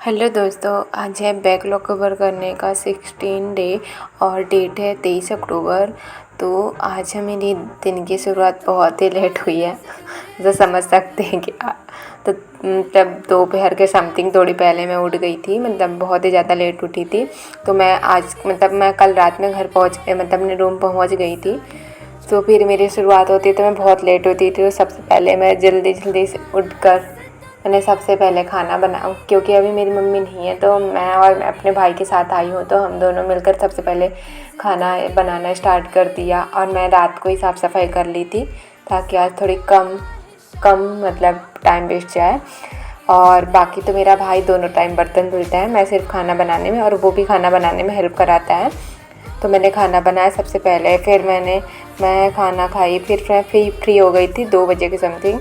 Hello दोस्तों, आज है बैकलॉग कवर करने का 16 डे और डेट है 23 अक्टूबर। तो आज मेरी दिन की शुरुआत बहुत ही लेट हुई है, तो समझ सकते हैं कि तो तब दोपहर के समथिंग थोड़ी पहले मैं उठ गई थी, मतलब बहुत ही ज़्यादा लेट उठी थी। तो मैं कल रात में घर अपने रूम पहुँच गई थी। तो फिर मेरी शुरुआत होती तो मैं बहुत लेट होती थी। तो सबसे पहले मैं जल्दी से उठकर मैंने सबसे पहले खाना बनाया, क्योंकि अभी मेरी मम्मी नहीं है तो मैं अपने भाई के साथ आई हूँ। तो हम दोनों मिलकर सबसे पहले खाना बनाना स्टार्ट कर दिया। और मैं रात को ही साफ़ सफाई कर ली थी ताकि आज थोड़ी कम मतलब टाइम वेस्ट जाए। और बाकी तो मेरा भाई दोनों टाइम बर्तन धुलता है, मैं सिर्फ खाना बनाने में, और वो भी खाना बनाने में हेल्प कराता है। तो मैंने खाना बनाया सबसे पहले, फिर मैं खाना खाई, फिर मैं फ्री हो गई थी 2 बजे के समथिंग।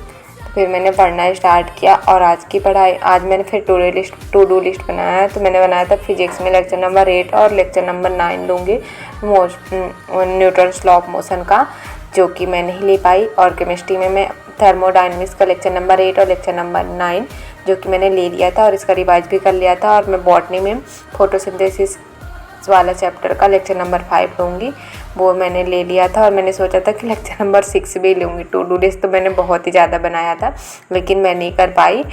फिर मैंने पढ़ना स्टार्ट किया। और आज की पढ़ाई, आज मैंने फिर टू डू लिस्ट बनाया। तो मैंने बनाया था फिजिक्स में लेक्चर नंबर 8 और लेक्चर नंबर 9 लूँगी न्यूटन्स लॉ ऑफ मोशन का, जो कि मैं नहीं ले पाई। और केमिस्ट्री में मैं थर्मोडायनेमिक्स का लेक्चर नंबर 8 और लेक्चर नंबर 9 जो कि मैंने ले लिया था और इसका रिवाइज भी कर लिया था। और मैं बॉटनी में फोटोसिंथेसिस वाला चैप्टर का लेक्चर नंबर 5 लूँगी, वो मैंने ले लिया था। और मैंने सोचा था कि लेक्चर नंबर 6 भी लूँगी। टू डू लिस्ट तो मैंने बहुत ही ज़्यादा बनाया था, लेकिन मैं नहीं कर पाई।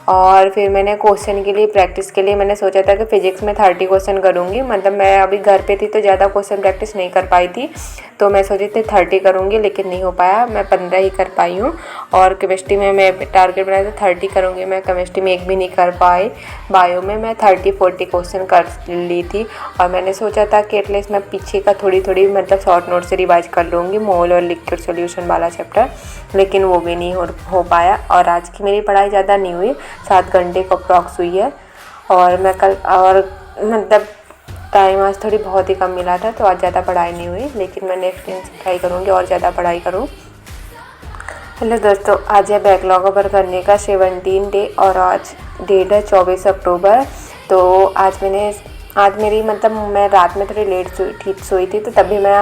और फिर मैंने क्वेश्चन के लिए प्रैक्टिस के लिए मैंने सोचा था कि फ़िज़िक्स में 30 क्वेश्चन करूँगी। मतलब मैं अभी घर पे थी तो ज़्यादा क्वेश्चन प्रैक्टिस नहीं कर पाई थी, तो मैं सोची थी 30 करूँगी, लेकिन नहीं हो पाया, मैं 15 ही कर पाई हूँ। और केमिस्ट्री में मैं टारगेट बनाया था 30 करूँगी, मैं केमिस्ट्री में एक भी नहीं कर पाई। बायो में मैं 30-40 क्वेश्चन कर ली थी। और मैंने सोचा था कि एटलीस्ट मैं पीछे का थोड़ी मतलब शॉर्ट नोट से रिवाइज कर लूँगी मोल और लिक्विड सॉल्यूशन वाला चैप्टर, लेकिन वो भी नहीं हो पाया। और आज की मेरी पढ़ाई ज़्यादा नहीं हुई, 7 घंटे को अप्रॉक्स हुई है। और मैं कल और मतलब टाइम आज थोड़ी बहुत ही कम मिला था, तो आज ज़्यादा पढ़ाई नहीं हुई, लेकिन मैं नेक्स्ट दिन से ट्राई करूँगी और ज़्यादा पढ़ाई करूँ। हेलो दोस्तों, आज है बैकलॉग कवर करने का 17 डे और आज डेट है 24 अक्टूबर। तो आज मेरी मतलब मैं रात में थोड़ी लेट सोई थी, तो तभी मैं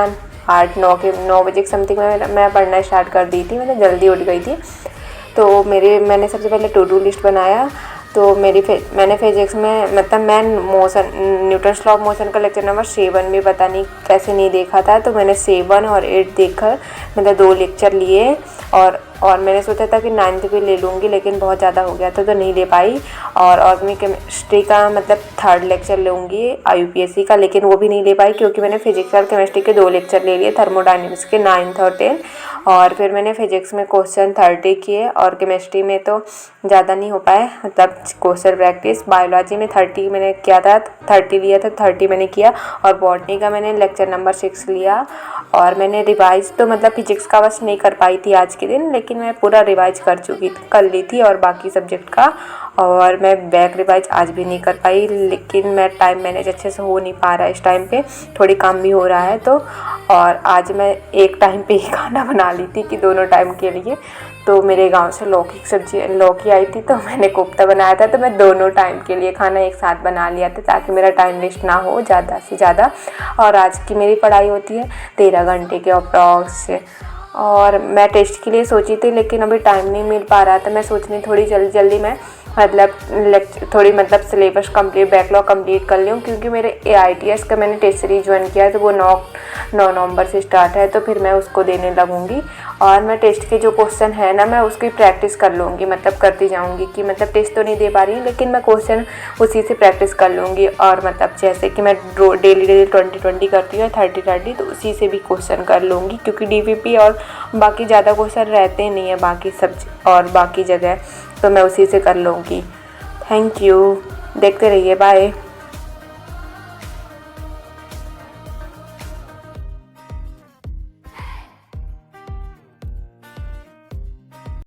8-9 बजे के समथिंग में मैं पढ़ना स्टार्ट कर दी थी, मतलब जल्दी उठ गई थी। तो मैंने सबसे पहले टू डू लिस्ट बनाया। तो मैंने फिजिक्स में मतलब मैं न्यूटन्स लॉ ऑफ मोशन का लेक्चर नंबर 7 भी पता नहीं कैसे नहीं देखा था। तो मैंने 7 और 8 देखकर मतलब 2 लेक्चर लिए। और मैंने सोचा था कि 9th भी ले लूँगी, लेकिन बहुत ज़्यादा हो गया था तो नहीं ले पाई। और ऑर्गेनिक केमिस्ट्री का मतलब 3rd लेक्चर लूँगी यूपीएससी का, लेकिन वो भी नहीं ले पाई क्योंकि मैंने फिजिक्स और केमिस्ट्री के 2 लेक्चर ले लिए, थर्मोडायनेमिक्स के 9th और 10। और फिर मैंने फिजिक्स में क्वेश्चन 30 किए और केमिस्ट्री में तो ज़्यादा नहीं हो पाए, मतलब क्वेश्चन प्रैक्टिस। बायोलॉजी में 30 मैंने किया था, 30 लिया था, 30 मैंने किया। और बॉटनी का मैंने लेक्चर नंबर 6 लिया। और मैंने रिवाइज तो मतलब फिजिक्स का बस नहीं कर पाई थी आज के दिन, लेकिन मैं पूरा रिवाइज कर ली थी और बाकी सब्जेक्ट का। और मैं बैक रिवाइज आज भी नहीं कर पाई, लेकिन मैं टाइम मैनेज अच्छे से हो नहीं पा रहा है इस टाइम पे, थोड़ी काम भी हो रहा है तो। और आज मैं एक टाइम पे ही खाना बना ली थी कि दोनों टाइम के लिए। तो मेरे गांव से लौकी आई थी, तो मैंने कोफ्ता बनाया था, तो मैं दोनों टाइम के लिए खाना एक साथ बना लिया था ताकि मेरा टाइम वेस्ट ना हो ज़्यादा से ज़्यादा। और आज की मेरी पढ़ाई होती है 13 घंटे के अप्रॉक्स। और मैं टेस्ट के लिए सोची थी, लेकिन अभी टाइम नहीं मिल पा रहा था। मैं सोच रही थोड़ी जल्दी मैं मतलब सिलेबस कंप्लीट, बैकलॉग कंप्लीट कर लूँ, क्योंकि मेरे AITS का मैंने टेस्ट सीरीज ज्वाइन किया है, तो वो 9 नवंबर से स्टार्ट है, तो फिर मैं उसको देने लगूँगी। और मैं टेस्ट के जो क्वेश्चन है ना, मैं उसकी प्रैक्टिस कर लूँगी, मतलब करती जाऊँगी कि मतलब टेस्ट तो नहीं दे पा रही हूँ, लेकिन मैं क्वेश्चन उसी से प्रैक्टिस कर लूँगी। और मतलब जैसे कि मैं डेली 20 करती हूँ, 30, तो उसी से भी क्वेश्चन कर लूँगी, क्योंकि DVP और बाकी ज़्यादा क्वेश्चन रहते नहीं है बाकी जगह, तो मैं उसी से कर लूँगी। थैंक यू, देखते रहिए, बाय।